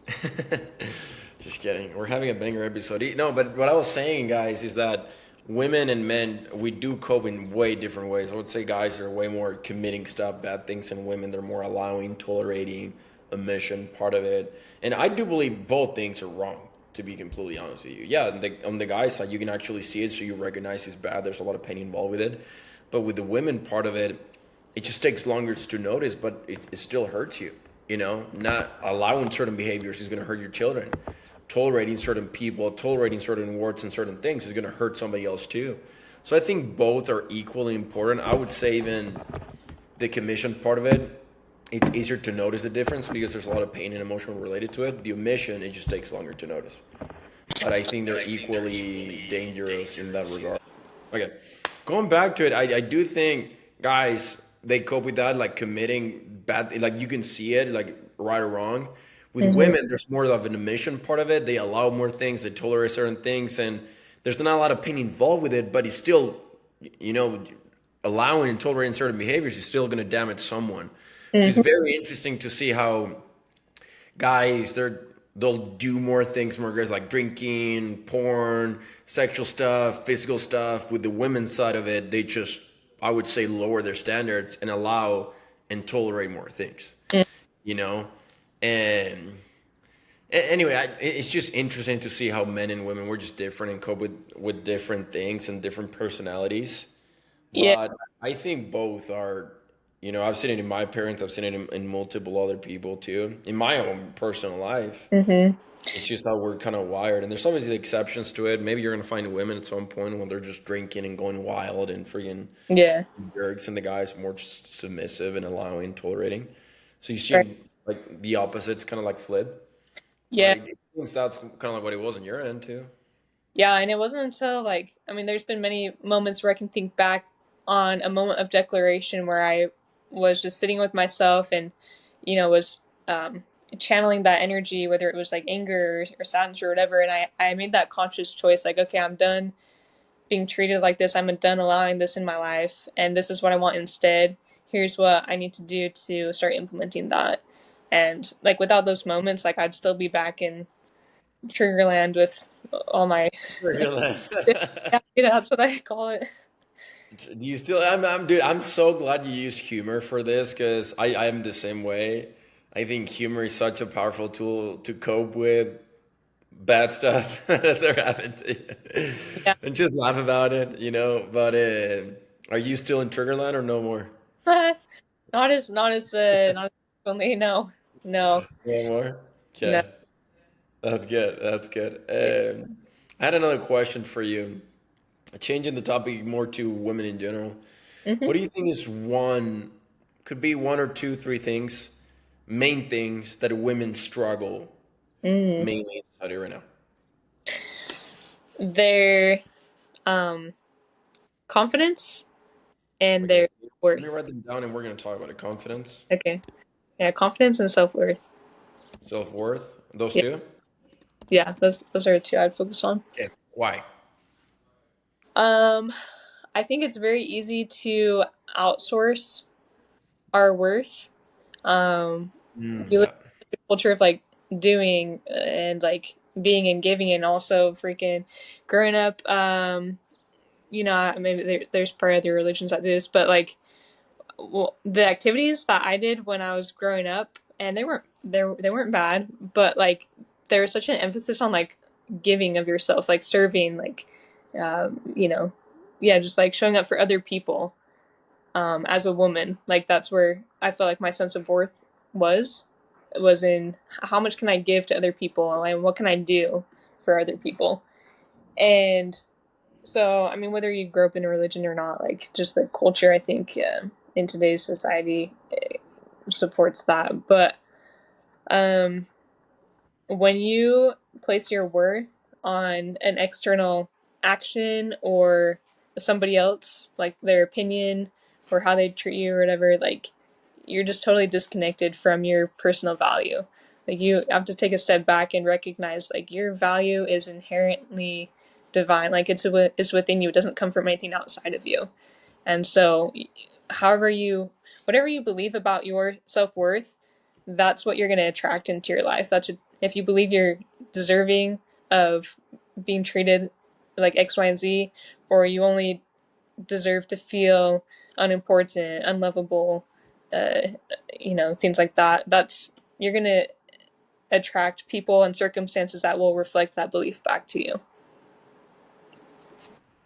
Just kidding. We're having a banger episode. No, but what I was saying, guys, is that women and men, we do cope in way different ways. I would say guys are way more committing stuff, bad things, and women, they're more allowing, tolerating, omission, part of it. And I do believe both things are wrong, to be completely honest with you. Yeah, on the guy's side, you can actually see it, so you recognize it's bad. There's a lot of pain involved with it. But with the women part of it, it just takes longer to notice, but it still hurts you. Not allowing certain behaviors is going to hurt your children. Tolerating certain people, tolerating certain words and certain things is going to hurt somebody else too. So I think both are equally important. I would say even the commission part of it, it's easier to notice the difference because there's a lot of pain and emotion related to it. The omission, it just takes longer to notice. But I think they're equally dangerous in that regard. Okay, going back to it, I do think guys, they cope with that, like committing bad, like you can see it, like right or wrong. With women, there's more of an omission part of it. They allow more things, they tolerate certain things, and there's not a lot of pain involved with it, but it's still, allowing and tolerating certain behaviors is still going to damage someone. It's very interesting to see how guys, they'll do more things, more guys like drinking, porn, sexual stuff, physical stuff. With the women's side of it, they just, I would say, lower their standards and allow and tolerate more things, And anyway, it's just interesting to see how men and women, we're just different and cope with different things and different personalities. But I think both are, I've seen it in my parents, I've seen it in multiple other people too, in my own personal life. It's just how we're kind of wired. And there's obviously exceptions to it. Maybe you're going to find women at some point when they're just drinking and going wild and freaking jerks, and the guy's more submissive and allowing, tolerating. So you Right. seem like the opposites, kind of like flip. Yeah. But it seems that's kind of like what it was on your end too. Yeah, and it wasn't until like I mean, there's been many moments where I can think back on a moment of declaration where I was just sitting with myself and, was um, channeling that energy, whether it was like anger or sadness or whatever, and I made that conscious choice, like, okay, I'm done being treated like this. I'm done allowing this in my life, and this is what I want instead. Here's what I need to do to start implementing that. And like without those moments, like I'd still be back in Triggerland with all my Really? yeah, that's what I call it. Do you still? Dude. I'm so glad you use humor for this because I'm the same way. I think humor is such a powerful tool to cope with bad stuff that's ever happened to you, Yeah. and just laugh about it, you know. But are you still in Triggerland or no more? Not as only no. No. No more. No. Okay, that's good. That's good. Yeah. I had another question for you. Changing the topic more to women in general. Hmm. What do you think is one, could be one or two, three things, main things that women struggle Mm. mainly in society right now? Their um confidence and Okay, their let me worth. write them down and we're going to talk about it. Confidence, Okay. Yeah, confidence and self-worth. self-worth, those Yeah. two. Yeah, those are the two I'd focus on. Okay. Why? Um I think it's very easy to outsource our worth. We live Yeah. in a culture of like doing and like being and giving, and also freaking growing up. Maybe there's probably other religions that do this, but like, well, the activities that I did when I was growing up, and they weren't bad, but like there was such an emphasis on like giving of yourself, like serving, like, um, you know, yeah, just like showing up for other people. As a woman, like that's where I felt like my sense of worth was was in how much can I give to other people and what can I do for other people. And so, I mean, whether you grow up in a religion or not, like just the culture, I think in today's society supports that. But um, when you place your worth on an external action or somebody else, like their opinion or how they treat you or whatever, like you're just totally disconnected from your personal value. Like you have to take a step back and recognize like your value is inherently divine. Like it's within you. It doesn't come from anything outside of you. And so, however you, whatever you believe about your self worth, that's what you're going to attract into your life. If you believe you're deserving of being treated like X, Y, and Z, or you only deserve to feel unimportant, unlovable, uh, things like that. You're going to attract people and circumstances that will reflect that belief back to you.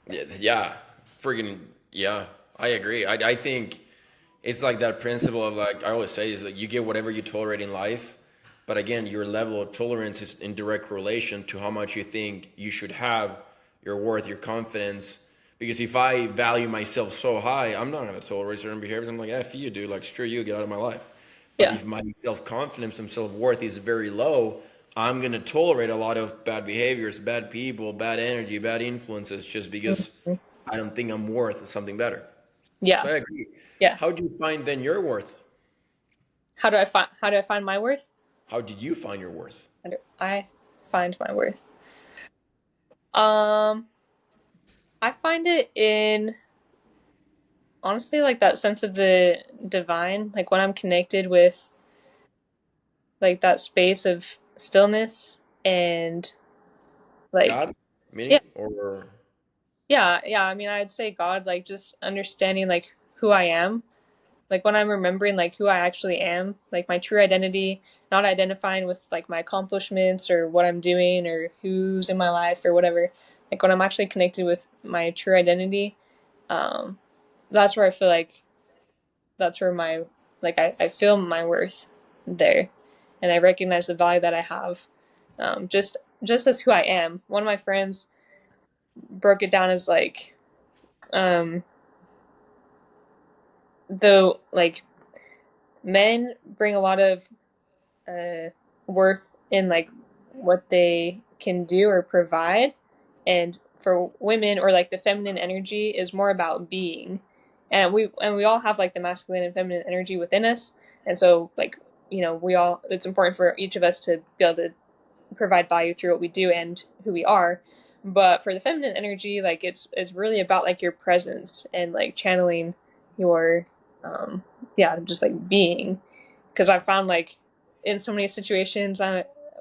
Yeah. Yeah. Freaking, yeah. I agree. I think it's like that principle of like, I always say is that you get whatever you tolerate in life. But again, your level of tolerance is in direct correlation to how much you think you should have, your worth, your confidence. Because if I value myself so high, I'm not going to tolerate certain behaviors. I'm like, F you, dude. Like, screw you, get out of my life. But Yeah. if my self confidence and self worth is very low, I'm going to tolerate a lot of bad behaviors, bad people, bad energy, bad influences just because Mhm. I don't think I'm worth something better. So Yeah. I agree. Yeah. How do you find then your worth? How do I find my worth? How did you find your worth? How do I find my worth? Um, I find it in honestly like that sense of the divine, like when I'm connected with like that space of stillness and like God, yeah, meaning, or yeah. I mean, I'd say God, like just understanding like who I am, like when I'm remembering like who I actually am, like my true identity, not identifying with like my accomplishments or what I'm doing or who's in my life or whatever. Like when I'm actually connected with my true identity, um, that's where I feel like that's where my like I feel my worth there, and I recognize the value that I have, just as who I am. One of my friends broke it down as like um, though like men bring a lot of uh, worth in like what they can do or provide, and for women, or like the feminine energy is more about being, and we all have like the masculine and feminine energy within us, and so like we all, it's important for each of us to be able to provide value through what we do and who we are. But for the feminine energy, like it's really about like your presence and like channeling your yeah, just like being. Because I've found like in so many situations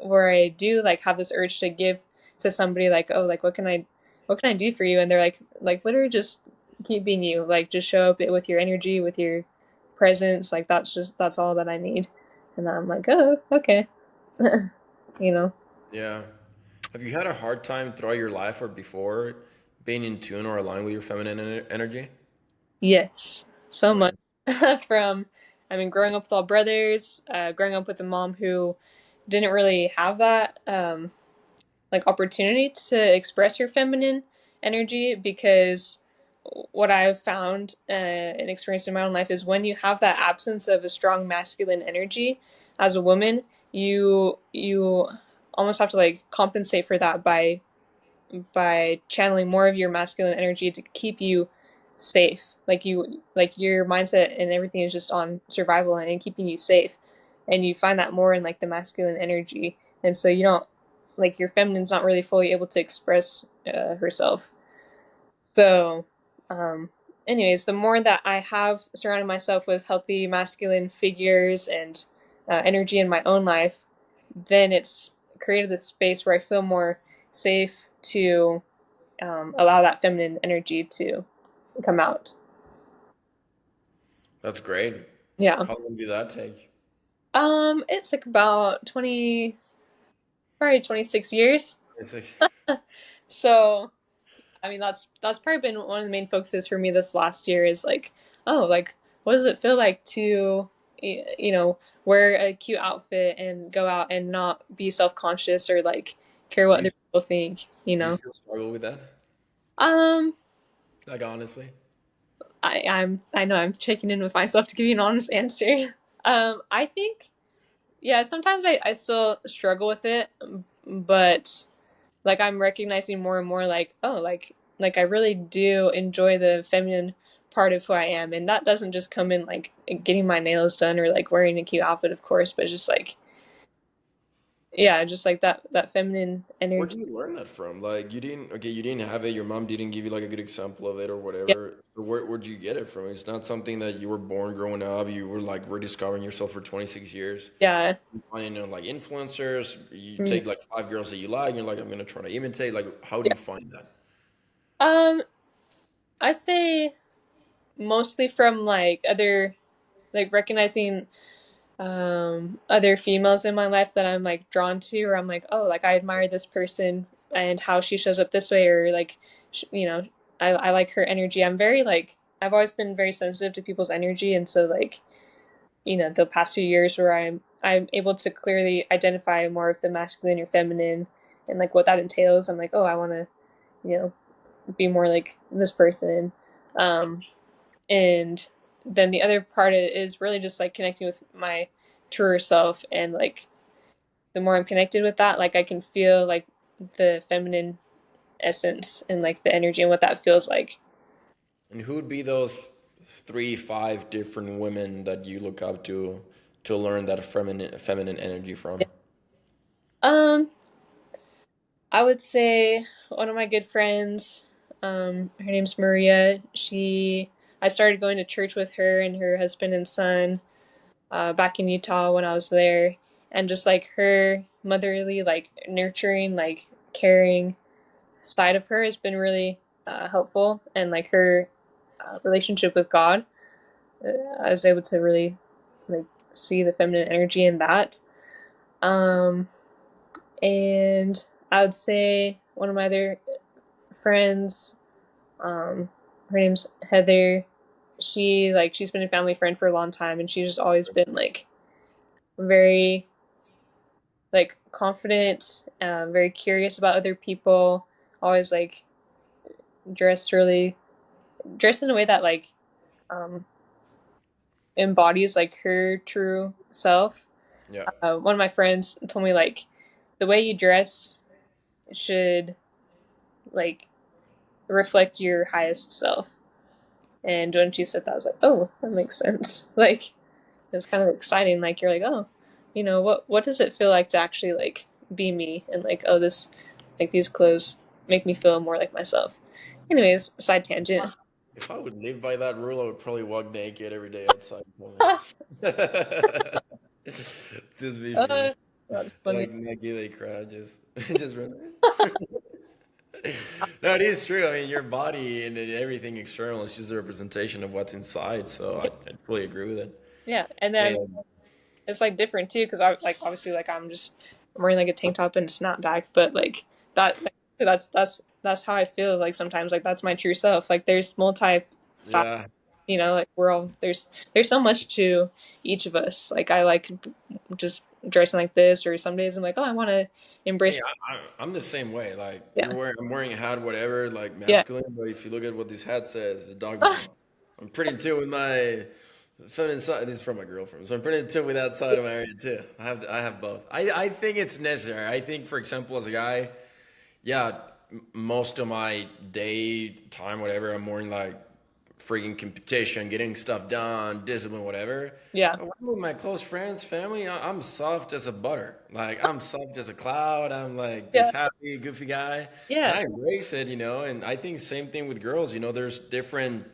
where I do like have this urge to give to somebody, like, oh, like what can I do for you, and they're like literally just keep being you, like just show up with your energy, with your presence, like that's all that I need. And I'm like, oh, okay. you know Yeah. Have you had a hard time throughout your life or before being in tune or aligned with your feminine energy? Yes, so much. Right. From, I mean, growing up with all brothers, growing up with a mom who didn't really have that like opportunity to express her feminine energy, because what I've found and experienced in my own life is when you have that absence of a strong masculine energy as a woman, you almost have to like compensate for that by channeling more of your masculine energy to keep you safe. Like your mindset and everything is just on survival and keeping you safe. And you find that more in like the masculine energy. And so you don't, like, your feminine's not really fully able to express herself. So, um, anyways, the more that I have surrounded myself with healthy masculine figures and energy in my own life, then it's created this space where I feel more safe to allow that feminine energy to come out. That's great. Yeah. How long did that take? It's like about 20, probably 26 years. It's like, So, I mean, that's probably been one of the main focuses for me this last year is like, oh, like, what does it feel like to, wear a cute outfit and go out and not be self-conscious or like care what do you, other people think? do you still struggle with that? Um, Like, honestly? I know I'm checking in with myself to give you an honest answer. I think, yeah, sometimes I still struggle with it, but like I'm recognizing more and more like, oh, like I really do enjoy the feminine part of who I am, and that doesn't just come in like getting my nails done or like wearing a cute outfit, of course, but just like, yeah, just like that feminine Where energy. do you learn that from? Like, you didn't have it, your mom didn't give you like a good example of it or Yeah, whatever. So where'd you get it from? It's not something that you were born growing up, you were like rediscovering yourself for 26 years. yeah. You find, like influencers, you Mm, take like five girls that you like, and you're like, I'm gonna try to imitate. Like, how do yeah. you find that? I'd say mostly from like other, like recognizing other females in my life that I'm like drawn to, or I'm like, oh, like I admire this person and how she shows up this way, or like I like her energy. I'm very like, I've always been very sensitive to people's energy, and so like, the past few years where I'm able to clearly identify more of the masculine or feminine and like what that entails, I'm like, oh, I want to, you know be more like this person. um and then the other part is really just like connecting with my truer self, and like the more I'm connected with that, like I can feel like the feminine essence and like the energy and what that feels like. And who would be those three, five different women that you look up to learn that feminine energy from? um I would say one of my good friends, her name's Maria. I started going to church with her and her husband and son back in Utah when I was there, and just like her motherly, like nurturing, like caring side of her has been really helpful, and like her relationship with God, I was able to really like see the feminine energy in that. Um, and I would say one of my other friends, um, her name's Heather. She's been a family friend for a long time, and she's just always been like very like confident, very curious about other people, always like dressed really dressed in a way that like um embodies like her true self. Yeah. One of my friends told me like the way you dress should like reflect your highest self. And when she said that, I was like, oh, that makes sense. Like it's kind of exciting. Like you're like, oh, what does it feel like to actually like be me and like, oh, this like these clothes make me feel more like myself. Anyways, side tangent. If I would live by that rule, I would probably walk naked every day outside. Just be free. That's funny. Like naked, they cry, just just run. No, it is true. I mean, your body and everything external is just a representation of what's inside. So I fully agree with it. Yeah, and then And it's like different too because I like obviously like I'm wearing like a tank top and a snapback, but like that like, that's how I feel like sometimes like that's my true self. Like there's multi fact, yeah, like we're all there's so much to each of us. Like I like just dressing like this, or some days I'm like, oh, I want to hey, embrace. I'm the same way. Like Yeah, I'm wearing a hat, whatever, like yeah, masculine. But if you look at what this hat says, it's dog mom. I'm pretty in tune with my feminine side. This is from my girlfriend, so I'm pretty in tune with that side of my area too. I have both. I think it's necessary. I think, for example, as a guy, yeah, most of my day time, whatever, I'm more in like freaking competition, getting stuff done, discipline, whatever. yeah, But when I'm with my close friends, family, I'm soft as a butter. Like I'm soft as a cloud. I'm like this yeah, happy, goofy guy, and yeah. I embrace it, And I think same thing with girls. There's different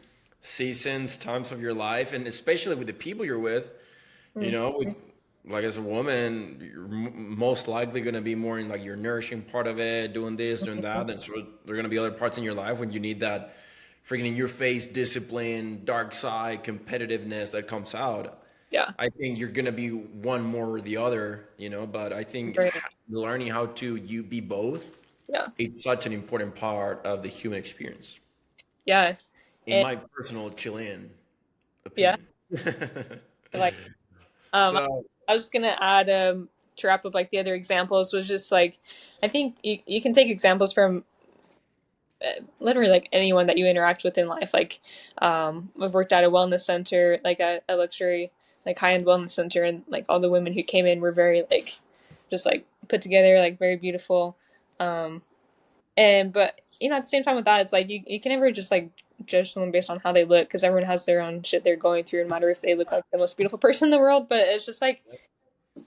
seasons, times of your life, and especially with the people you're with. With Mhm. like as a woman, you're most likely going to be more in like your nourishing part of it, doing this, doing that, and so there are going to be other parts in your life when you need that freaking in your face discipline, dark side, competitiveness that comes out. Yeah, I think you're going to be one more or the other, but I think right. learning how to you be both, Yeah, it's such an important part of the human experience, yeah, in and my personal Chilean yeah. opinion. Like So, I was just gonna add to wrap up like the other examples was just like I think you can take examples from literally like anyone that you interact with in life. Like I've worked at a wellness center, like a luxury like high end wellness center, and like all the women who came in were very like just like put together, like very beautiful. Um, and but at the same time with that, it's like you can never just like judge someone based on how they look because everyone has their own shit they're going through, no matter if they look like the most beautiful person in the world. But it's just like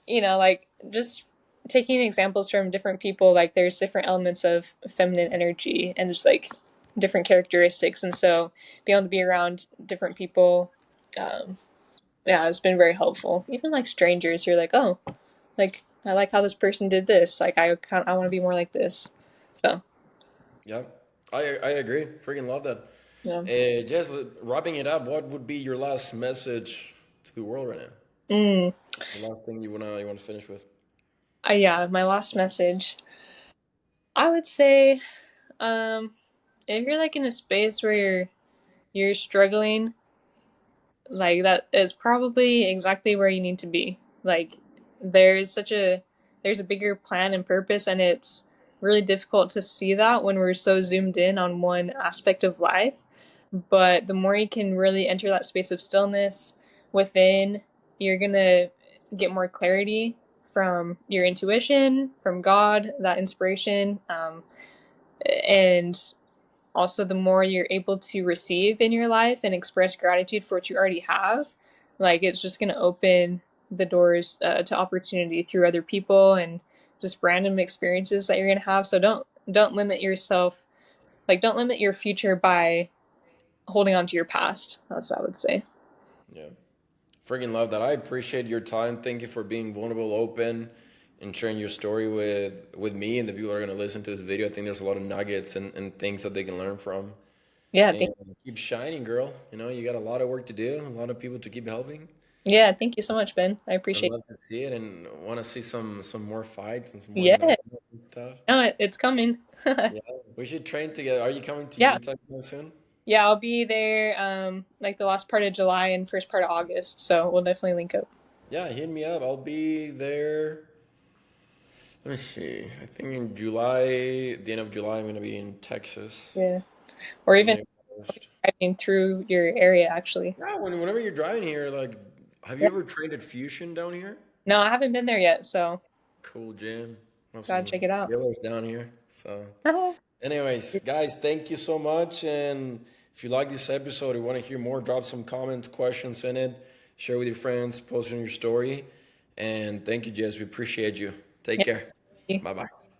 like just taking examples from different people, like there's different elements of feminine energy and just like different characteristics. And so being able to be around different people, um, yeah, it's been very helpful. Even like strangers, you're like, oh, like I like how this person did this. Like I want to be more like this. So, yeah, I agree. Freaking love that. yeah. Just wrapping it up, what would be your last message to the world right now? Mm, The last thing you wanna finish with? yeah, my last message. I would say, um, if you're like in a space where you're struggling, like that is probably exactly where you need to be. Like there's such a there's a bigger plan and purpose, and it's really difficult to see that when we're so zoomed in on one aspect of life. But the more you can really enter that space of stillness within, you're going to get more clarity from your intuition, from God, that inspiration, and also the more you're able to receive in your life and express gratitude for what you already have, like it's just going to open the doors to opportunity through other people and just random experiences that you're going to have. So don't limit yourself, like don't limit your future by holding on to your past. That's what I would say. Yeah. Freaking love that. I appreciate your time. Thank you for being vulnerable, open, and sharing your story with me and the people that are gonna listen to this video. I think there's a lot of nuggets and things that they can learn from. Yeah, And keep shining, girl. You got a lot of work to do, a lot of people to keep helping. thank you so much, Ben. I I'd appreciate love to see it and want to see some more fights and some it. more Yeah, knockout and stuff. no, it's coming. Yeah, we should train together. Are you coming to Yeah, Utah soon? yeah, I'll be there like the last part of July and first part of August, so we'll definitely link up. Yeah, hit me up. I'll be there. Let me see. I think in July, the end of July, I'm gonna be in Texas. Yeah. Or even Yeah. Most. driving through your area, actually. Yeah, whenever you're driving here, like, have you Yeah. ever trained at Fusion down here? No, I haven't been there yet, so Cool gym. Have gotta some check it out. killers down here. So, anyways, guys, thank you so much. And if you like this episode or want to hear more, drop some comments, questions in it. Share with your friends, post on your story. And thank you, Jess. We appreciate you. Take care. Yeah. Bye bye.